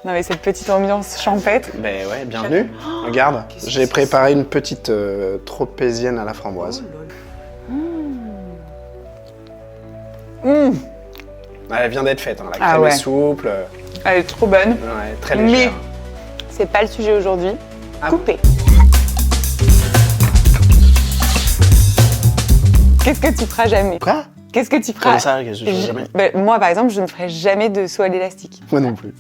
Non mais cette petite ambiance champêtre. Ben ouais, bienvenue. Regarde, j'ai préparé une petite tropézienne à la framboise. Elle vient d'être faite, hein. La crème est souple. Elle est trop bonne. Ouais, très légère. Mais c'est pas le sujet aujourd'hui. Coupé. Qu'est-ce que tu feras jamais? Quoi? Qu'est-ce que tu feras? Comment ça, qu'est-ce que je ferai jamais? Moi, par exemple, je ne ferai jamais de saut à l'élastique. Moi non plus.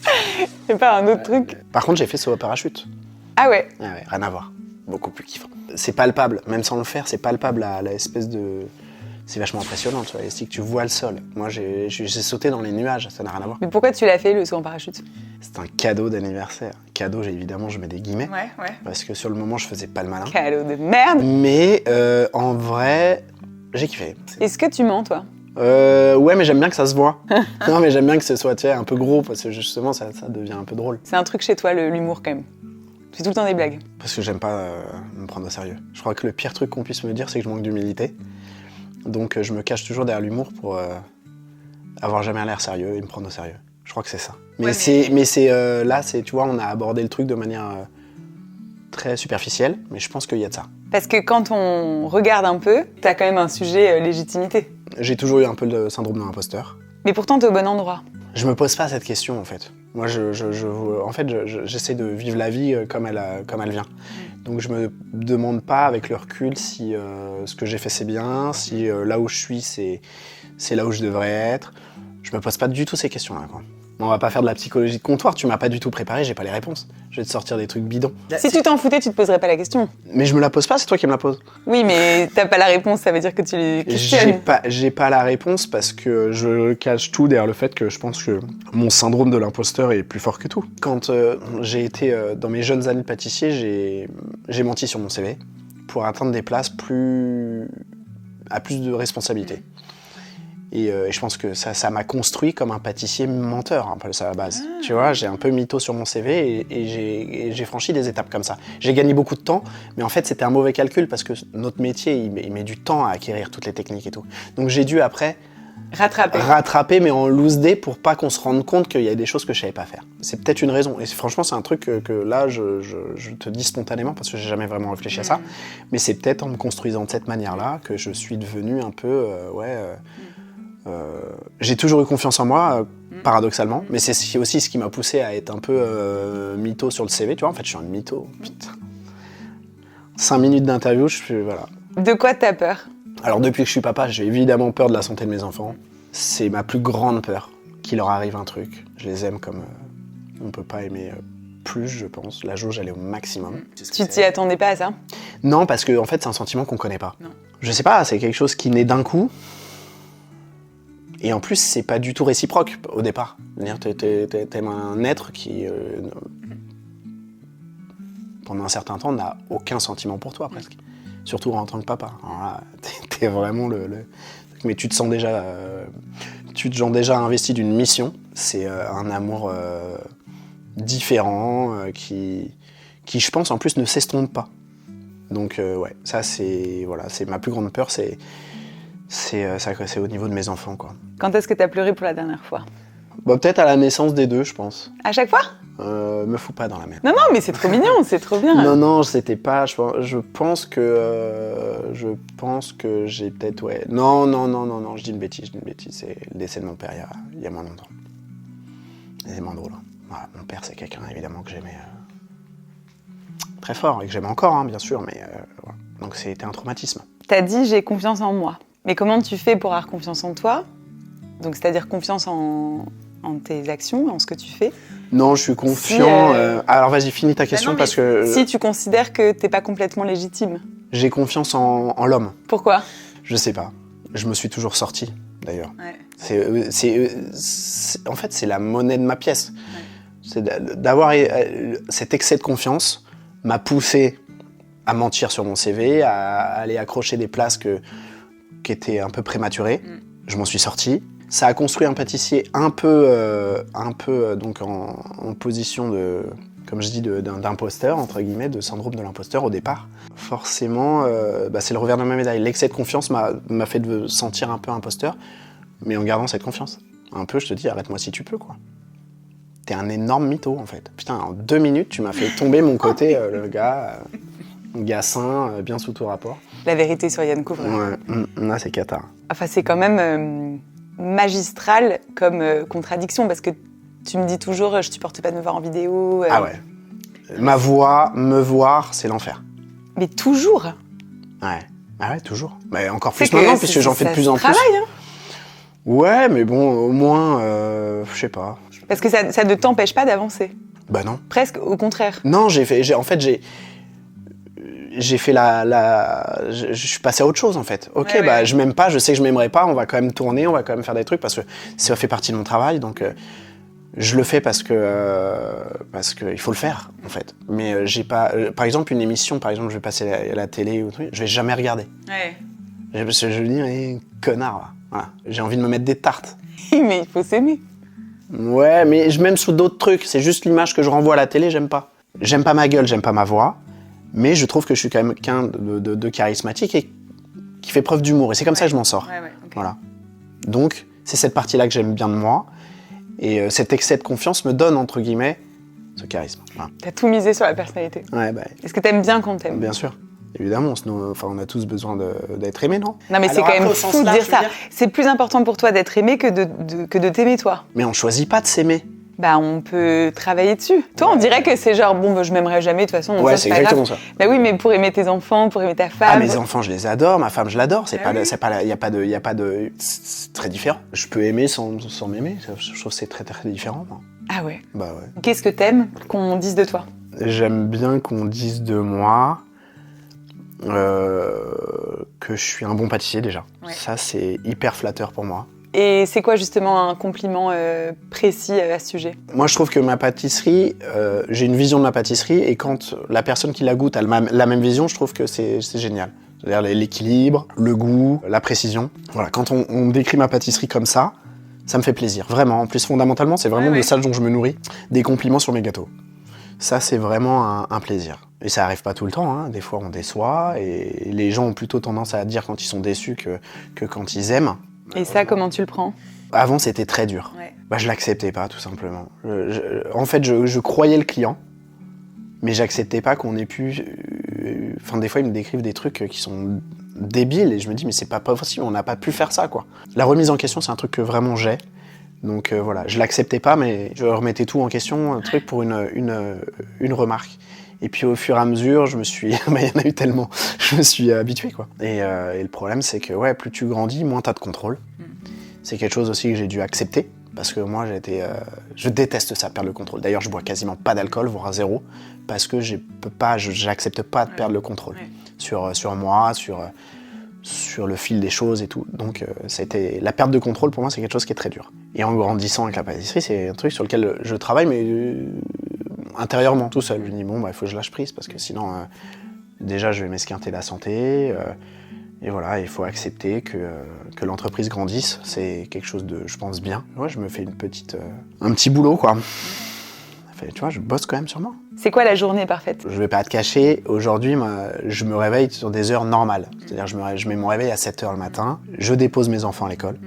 C'est pas un autre truc? Par contre, j'ai fait saut à parachute. Ah ouais? Ah ouais, rien à voir. Beaucoup plus kiffant. C'est palpable, même sans le faire, c'est palpable la espèce de... C'est vachement impressionnant, tu vois, l'élastique, tu vois le sol. Moi, j'ai sauté dans les nuages, ça n'a rien à voir. Mais pourquoi tu l'as fait, le saut en parachute? C'est un cadeau d'anniversaire. Cadeau, évidemment, je mets des guillemets. Ouais. Parce que sur le moment, je faisais pas le malin. Cadeau de merde! Mais en vrai, j'ai kiffé. Est-ce que tu mens, toi? Ouais, mais j'aime bien que ça se voit. Non, mais j'aime bien que ce soit, tu sais, un peu gros, parce que justement, ça devient un peu drôle. C'est un truc chez toi, l'humour, quand même. Tu fais tout le temps des blagues. Parce que j'aime pas me prendre au sérieux. Je crois que le pire truc qu'on puisse me dire, c'est que je manque d'humilité. Donc je me cache toujours derrière l'humour pour avoir jamais l'air sérieux et me prendre au sérieux. Je crois que c'est ça. Mais ouais, là, tu vois, on a abordé le truc de manière très superficielle, mais je pense qu'il y a de ça. Parce que quand on regarde un peu, t'as quand même un sujet légitimité. J'ai toujours eu un peu le syndrome de l'imposteur. Mais pourtant, t'es au bon endroit. Je me pose pas cette question, en fait. Moi, j'essaie de vivre la vie comme elle vient. Donc je me demande pas avec le recul si ce que j'ai fait c'est bien, si là où je suis c'est là où je devrais être. Je me pose pas du tout ces questions-là, quoi. On va pas faire de la psychologie de comptoir, tu m'as pas du tout préparé, j'ai pas les réponses. Je vais te sortir des trucs bidons. Si tu t'en foutais, tu te poserais pas la question. Mais je me la pose pas, c'est toi qui me la poses. Oui, mais t'as pas la réponse, ça veut dire que tu les questionnes. J'ai pas la réponse parce que je cache tout derrière le fait que je pense que mon syndrome de l'imposteur est plus fort que tout. Quand j'ai été dans mes jeunes années de pâtissier, j'ai menti sur mon CV pour atteindre des places à plus de responsabilités. Et je pense que ça m'a construit comme un pâtissier menteur, un peu ça à la base. Tu vois, j'ai un peu mytho sur mon CV et j'ai franchi des étapes comme ça. J'ai gagné beaucoup de temps, mais en fait, c'était un mauvais calcul parce que notre métier, il met du temps à acquérir toutes les techniques et tout. Donc j'ai dû après rattraper, mais en loose day pour pas qu'on se rende compte qu'il y a des choses que je savais pas faire. C'est peut-être une raison. Et franchement, c'est un truc que là, je te dis spontanément parce que j'ai jamais vraiment réfléchi à ça. Mais c'est peut-être en me construisant de cette manière-là que je suis devenu un peu, j'ai toujours eu confiance en moi, paradoxalement, mais c'est aussi ce qui m'a poussé à être un peu mytho sur le CV, tu vois, en fait je suis un mytho, putain. 5 minutes d'interview, voilà. De quoi t'as peur? Alors depuis que je suis papa, j'ai évidemment peur de la santé de mes enfants. C'est ma plus grande peur, qu'il leur arrive un truc. Je les aime comme on peut pas aimer plus, je pense. La jauge, elle est au maximum. Tu t'y attendais pas à ça? Non, parce que en fait c'est un sentiment qu'on connaît pas. Non. Je sais pas, c'est quelque chose qui naît d'un coup. Et en plus, c'est pas du tout réciproque au départ. T'aimes un être qui, pendant un certain temps, n'a aucun sentiment pour toi, presque. Surtout en tant que papa. Alors là, t'es vraiment mais tu te sens déjà investi d'une mission. C'est un amour différent qui, je pense, en plus, ne s'estompe pas. Donc, ouais, ça, c'est ma plus grande peur, c'est au niveau de mes enfants, quoi. Quand est-ce que t'as pleuré pour la dernière fois? Bah, peut-être à la naissance des deux, je pense. À chaque fois? Me fous pas dans la merde. Non, mais c'est trop mignon, c'est trop bien. Non, c'était pas... Je pense que j'ai peut-être... Ouais. Non, je dis une bêtise. C'est le décès de mon père il y a moins longtemps. C'est moins drôle. Voilà, mon père, c'est quelqu'un, évidemment, que j'aimais très fort, et que j'aime encore, hein, bien sûr, mais voilà. Donc c'était un traumatisme. T'as dit « j'ai confiance en moi ». Mais comment tu fais pour avoir confiance en toi? Donc, c'est-à-dire confiance en tes actions, en ce que tu fais? Non, je suis confiant. Alors, vas-y, finis ta question parce que... Si tu considères que t'es pas complètement légitime. J'ai confiance en l'homme. Pourquoi? Je sais pas. Je me suis toujours sorti, d'ailleurs. Ouais. En fait, c'est la monnaie de ma pièce. Ouais. D'avoir cet excès de confiance m'a poussé à mentir sur mon CV, à aller accrocher des places qui étaient un peu prématurées. Je m'en suis sorti. Ça a construit un pâtissier un peu donc en position de, comme je dis, d'imposteur, entre guillemets, de syndrome de l'imposteur au départ. Forcément, c'est le revers de ma médaille. L'excès de confiance m'a fait sentir un peu imposteur, mais en gardant cette confiance. Un peu, je te dis, arrête-moi si tu peux, quoi. t'es un énorme mytho, en fait. Putain, en 2 minutes, tu m'as fait tomber mon côté, le gars sain, bien sous tout rapport. La vérité sur Yann Couvreur. Ouais, là, c'est cata. Enfin, c'est quand même magistral comme contradiction, parce que tu me dis toujours, je supporte pas de me voir en vidéo. Ah ouais. Ma voix, me voir, c'est l'enfer. Mais toujours. Ouais. Ah ouais, toujours. Mais encore plus maintenant, puisque j'en fais de plus en plus. Travail, hein. Ouais, mais bon, au moins, je sais pas. Parce que ça ne t'empêche pas d'avancer. Bah non. Presque au contraire. Non, j'ai fait je suis passé à autre chose en fait. Ok, Ouais, bah ouais. je m'aime pas, je sais que je m'aimerais pas, on va quand même tourner, on va quand même faire des trucs parce que ça fait partie de mon travail, donc je le fais parce que il faut le faire en fait. Mais j'ai pas, par exemple une émission, par exemple je vais passer à la télé ou truc, je vais jamais regarder. Ouais. Parce que je me dis, connard, là. Voilà. J'ai envie de me mettre des tartes. Mais il faut s'aimer. Ouais, mais je m'aime sous d'autres trucs. C'est juste l'image que je renvoie à la télé, j'aime pas. J'aime pas ma gueule, j'aime pas ma voix, mais je trouve que je suis quand même quelqu'un de charismatique et qui fait preuve d'humour. Et c'est comme ça que je m'en sors. Ouais, okay. Voilà. Donc, c'est cette partie-là que j'aime bien de moi. Et cet excès de confiance me donne, entre guillemets, ce charisme. Voilà. T'as tout misé sur la personnalité. Ouais, bah, Est-ce que t'aimes bien qu'on t'aime? bien sûr. Évidemment, sinon, on a tous besoin d'être aimés, non? Non, mais c'est quand même fou de dire ça. C'est plus important pour toi d'être aimé que de t'aimer, toi. Mais on choisit pas de s'aimer. Bah, on peut travailler dessus. Toi, on dirait que c'est genre, bon, bah, je m'aimerais jamais, de toute façon. Ouais, c'est exactement ça. Bah oui, mais pour aimer tes enfants, pour aimer ta femme. Ah, mes enfants, je les adore, ma femme, je l'adore. Ah oui. Y a pas de, c'est très différent. Je peux aimer sans m'aimer. Je trouve que c'est très, très différent, moi. Ah ouais. Bah ouais. Qu'est-ce que t'aimes qu'on dise de toi? J'aime bien qu'on dise de moi que je suis un bon pâtissier, déjà. Ouais. Ça, c'est hyper flatteur pour moi. Et c'est quoi justement un compliment précis à ce sujet? Moi, je trouve que ma pâtisserie, j'ai une vision de ma pâtisserie, et quand la personne qui la goûte a la même vision, je trouve que c'est génial. C'est-à-dire l'équilibre, le goût, la précision. Voilà, quand on décrit ma pâtisserie comme ça me fait plaisir, vraiment. En plus, fondamentalement, c'est vraiment de ça dont je me nourris, des compliments sur mes gâteaux. Ça, c'est vraiment un plaisir. Et ça arrive pas tout le temps, hein. Des fois on déçoit, et les gens ont plutôt tendance à dire quand ils sont déçus que quand ils aiment. Et ça, comment tu le prends? Avant, c'était très dur. Ouais. Bah, je l'acceptais pas, tout simplement. En fait, je croyais le client, mais j'acceptais pas qu'on ait pu... Enfin, des fois, ils me décrivent des trucs qui sont débiles, et je me dis, mais c'est pas possible, on n'a pas pu faire ça, quoi. La remise en question, c'est un truc que vraiment j'ai. Donc voilà, je l'acceptais pas, mais je remettais tout en question, un truc pour une remarque. Et puis au fur et à mesure, il y en a eu tellement, je me suis habitué, quoi. Et le problème, c'est que ouais, plus tu grandis, moins t'as de contrôle. C'est quelque chose aussi que j'ai dû accepter, parce que moi, je déteste ça, perdre le contrôle. D'ailleurs, je bois quasiment pas d'alcool, voire à 0, parce que j'accepte pas de perdre le contrôle sur moi, sur le fil des choses et tout. Donc la perte de contrôle, pour moi, c'est quelque chose qui est très dur. Et en grandissant avec la pâtisserie, c'est un truc sur lequel je travaille, mais intérieurement, tout seul. Je me dis, bon, bah, il faut que je lâche prise, parce que sinon, déjà, je vais m'esquinter la santé. Et voilà, il faut accepter que l'entreprise grandisse. C'est quelque chose de, je pense, bien. Ouais, je me fais un petit boulot, quoi. Tu vois, je bosse quand même sur moi. C'est quoi la journée parfaite? Je vais pas te cacher, aujourd'hui, je me réveille sur des heures normales. C'est-à-dire, je mets mon réveil à 7h le matin, je dépose mes enfants à l'école.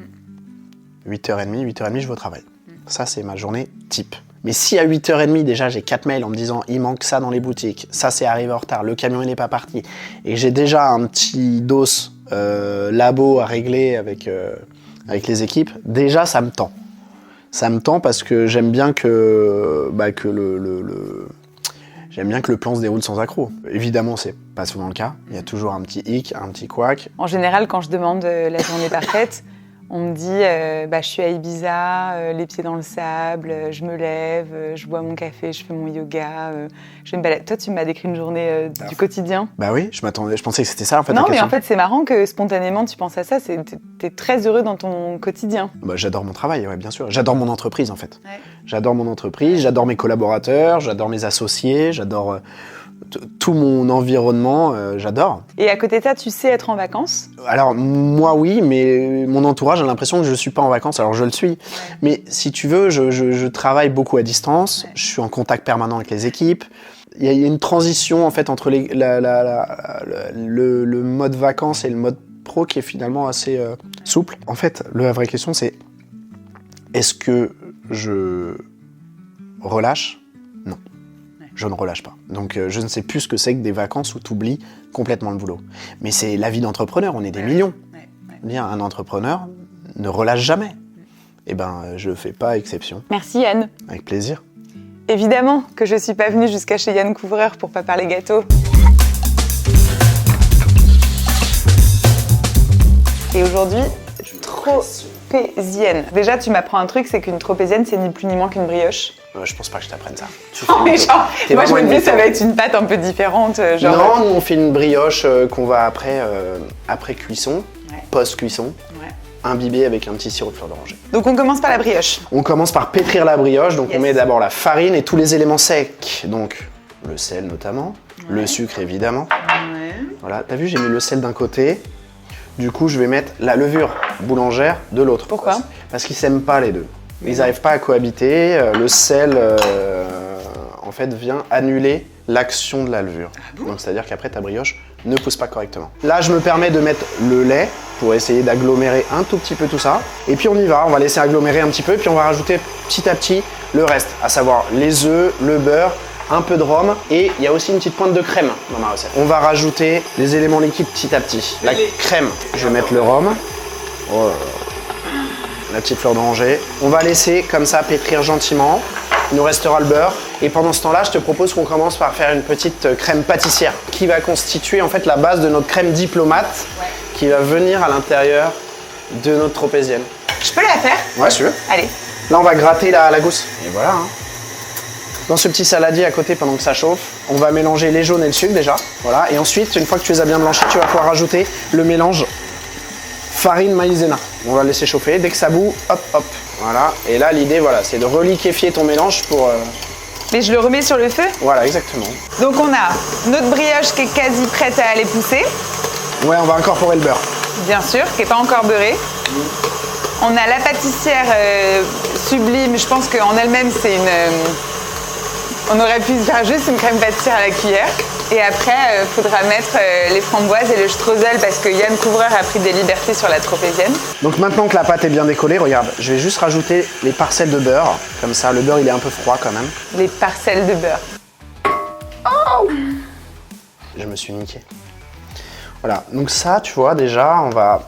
8h30, je vais au travail. Ça, c'est ma journée type. Mais si à 8h30, déjà, j'ai 4 mails en me disant « il manque ça dans les boutiques, ça c'est arrivé en retard, le camion il n'est pas parti », et j'ai déjà un petit dos labo à régler avec les équipes, déjà, ça me tend. Ça me tend parce que j'aime bien que le plan se déroule sans accroc. Évidemment, c'est pas souvent le cas. Il y a toujours un petit hic, un petit couac. En général, quand je demande la journée parfaite, on me dit je suis à Ibiza, les pieds dans le sable, je me lève, je bois mon café, je fais mon yoga, je me balade. Toi, tu m'as décrit une journée du quotidien. Bah oui, je pensais que c'était ça en fait. Non, mais en fait, c'est marrant que spontanément tu penses à ça. T'es très heureux dans ton quotidien. Bah, j'adore mon travail, ouais, bien sûr. J'adore mon entreprise en fait. Ouais. J'adore mon entreprise, j'adore mes collaborateurs, j'adore mes associés, j'adore tout mon environnement, j'adore. Et à côté de ça, tu sais être en vacances? Alors moi oui, mais mon entourage a l'impression que je ne suis pas en vacances, alors je le suis. Ouais. Mais si tu veux, je travaille beaucoup à distance, ouais. Je suis en contact permanent avec les équipes. Il y a une transition en fait entre le mode vacances et le mode pro qui est finalement assez souple. En fait, la vraie question c'est, est-ce que je relâche? Non. Je ne relâche pas. Donc je ne sais plus ce que c'est que des vacances où tu oublies complètement le boulot. Mais c'est la vie d'entrepreneur, on est des millions. Bien, un entrepreneur ne relâche jamais. Eh ben, je fais pas exception. Merci Yann. Avec plaisir. Évidemment que je suis pas venue jusqu'à chez Yann Couvreur pour pas parler gâteau. Et aujourd'hui, tropézienne. Déjà, tu m'apprends un truc, c'est qu'une tropézienne, c'est ni plus ni moins qu'une brioche. Je pense pas que je t'apprenne ça. Oh, mais genre, moi je me dis ça va être une pâte un peu différente. Genre... Non, nous on fait une brioche qu'on va après cuisson, post-cuisson, imbiber avec un petit sirop de fleur d'oranger. Donc on commence par la brioche. On commence par pétrir la brioche, donc on met d'abord la farine et tous les éléments secs. Donc le sel notamment, le sucre évidemment. Voilà, t'as vu, j'ai mis le sel d'un côté. Du coup, je vais mettre la levure boulangère de l'autre. Pourquoi? Parce qu'ils s'aiment pas les deux. Ils n'arrivent pas à cohabiter. Le sel, en fait, vient annuler l'action de la levure. Donc, c'est-à-dire qu'après, ta brioche ne pousse pas correctement. Là, je me permets de mettre le lait pour essayer d'agglomérer un tout petit peu tout ça. Et puis, on y va. On va laisser agglomérer un petit peu. Puis, on va rajouter petit à petit le reste, à savoir les œufs, le beurre, un peu de rhum et il y a aussi une petite pointe de crème dans ma recette. On va rajouter les éléments liquides petit à petit. La crème, je vais mettre le rhum. Oh, la petite fleur d'oranger. On va laisser comme ça pétrir gentiment. Il nous restera le beurre. Et pendant ce temps-là, je te propose qu'on commence par faire une petite crème pâtissière qui va constituer en fait la base de notre crème diplomate qui va venir à l'intérieur de notre tropézienne. Je peux la faire? Ouais, si tu veux. Allez. Là, on va gratter la gousse. Et voilà. Dans ce petit saladier à côté pendant que ça chauffe, on va mélanger les jaunes et le sucre déjà. Voilà. Et ensuite, une fois que tu les as bien blanchis, tu vas pouvoir rajouter le mélange farine maïzena. On va le laisser chauffer. Dès que ça bout, hop, hop. Voilà. Et là, l'idée, voilà, c'est de reliquéfier ton mélange pour... Mais je le remets sur le feu? Voilà, exactement. Donc on a notre brioche qui est quasi prête à aller pousser. Ouais, on va incorporer le beurre. Bien sûr, qui n'est pas encore beurré. On a la pâtissière sublime. Je pense qu'en elle-même, c'est une... On aurait pu faire juste une crème pâtissière à la cuillère. Et après, il faudra mettre les framboises et le streusel parce que Yann Couvreur a pris des libertés sur la tropézienne. Donc maintenant que la pâte est bien décollée, regarde, je vais juste rajouter les parcelles de beurre. Comme ça, le beurre, il est un peu froid quand même. Les parcelles de beurre. Oh! Je me suis niqué. Voilà, donc ça, tu vois, déjà, on va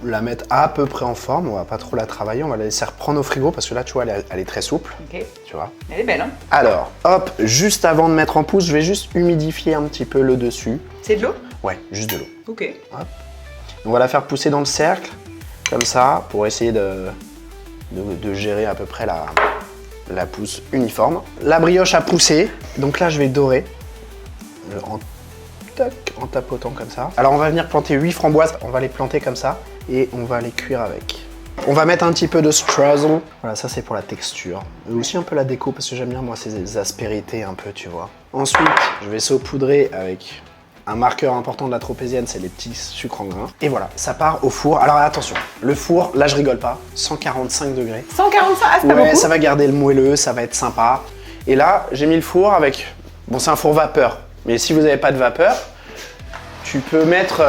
la mettre à peu près en forme, on va pas trop la travailler, on va la laisser reprendre au frigo parce que là, tu vois, elle est très souple. Ok. Tu vois. Elle est belle, hein? Alors, hop, juste avant de mettre en pouce, je vais juste humidifier un petit peu le dessus. C'est de l'eau? Ouais, juste de l'eau. Ok. Hop. On va la faire pousser dans le cercle, comme ça, pour essayer de gérer à peu près la pousse uniforme. La brioche a poussé, donc là, je vais dorer en tapotant comme ça. Alors, on va venir planter 8 framboises, on va les planter comme ça. Et on va les cuire avec. On va mettre un petit peu de streusel. Voilà, ça c'est pour la texture. Et aussi un peu la déco parce que j'aime bien moi ces aspérités un peu, tu vois. Ensuite, je vais saupoudrer avec un marqueur important de la tropézienne, c'est les petits sucres en grains. Et voilà, ça part au four. Alors attention, le four, là je rigole pas, 145 degrés. 145, ah c'est pas beaucoup. Ça va garder le moelleux, ça va être sympa. Et là, j'ai mis le four avec... Bon, c'est un four vapeur. Mais si vous n'avez pas de vapeur, tu peux mettre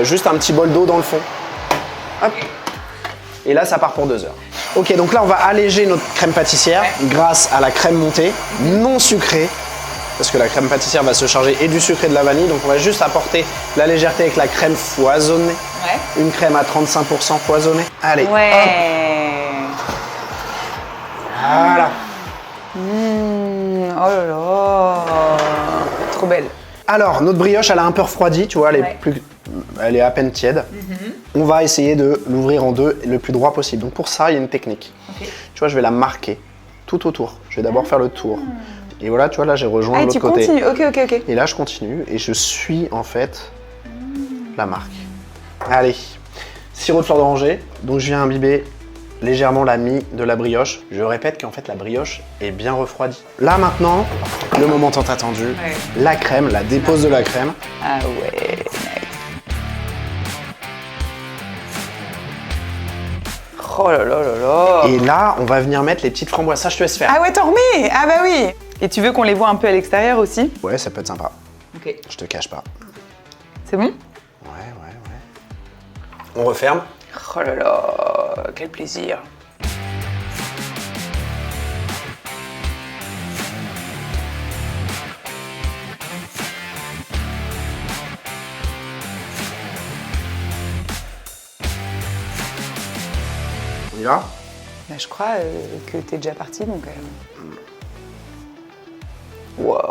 juste un petit bol d'eau dans le fond. Hop. Et là, ça part pour 2 heures. Ok, donc là, on va alléger notre crème pâtissière grâce à la crème montée, non sucrée, parce que la crème pâtissière va se charger et du sucre et de la vanille. Donc, on va juste apporter la légèreté avec la crème foisonnée. Une crème à 35% foisonnée. Allez, hop. Voilà. Oh là là. Trop belle. Alors, notre brioche, elle a un peu refroidi, tu vois, elle est à peine tiède. On va essayer de l'ouvrir en deux le plus droit possible. Donc pour ça, il y a une technique. Tu vois, je vais la marquer tout autour. Je vais d'abord faire le tour. Et voilà, tu vois, là, j'ai rejoint de l'autre côté. Ah, tu continues, ok. Et là, je continue et je suis, en fait, la marque. Allez, sirop de fleur d'oranger. Donc je viens imbiber légèrement la mie de la brioche. Je répète qu'en fait la brioche est bien refroidie. Là maintenant, le moment tant attendu, la crème, la dépose de la crème. Ah ouais, nice. Oh là là là là. Et là, on va venir mettre les petites framboises. Ça, je te laisse faire. Ah ouais, t'en remets? Ah bah oui. Et tu veux qu'on les voit un peu à l'extérieur aussi? Ouais, ça peut être sympa. Ok. Je te cache pas. C'est bon? Ouais. On referme. Oh là là. quel plaisir. On y va? Bah, je crois que t'es déjà parti, donc... Wow.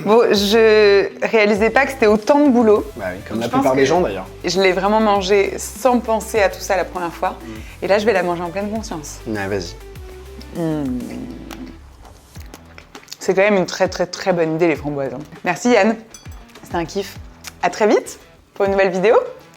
Bon, je réalisais pas que c'était autant de boulot. Bah oui, comme Je la pense plupart que des gens d'ailleurs. Je l'ai vraiment mangé sans penser à tout ça la première fois. Et là, je vais la manger en pleine conscience. Ouais, vas-y. C'est quand même une très très très bonne idée, les framboises. Merci Yann, c'était un kiff. À très vite pour une nouvelle vidéo.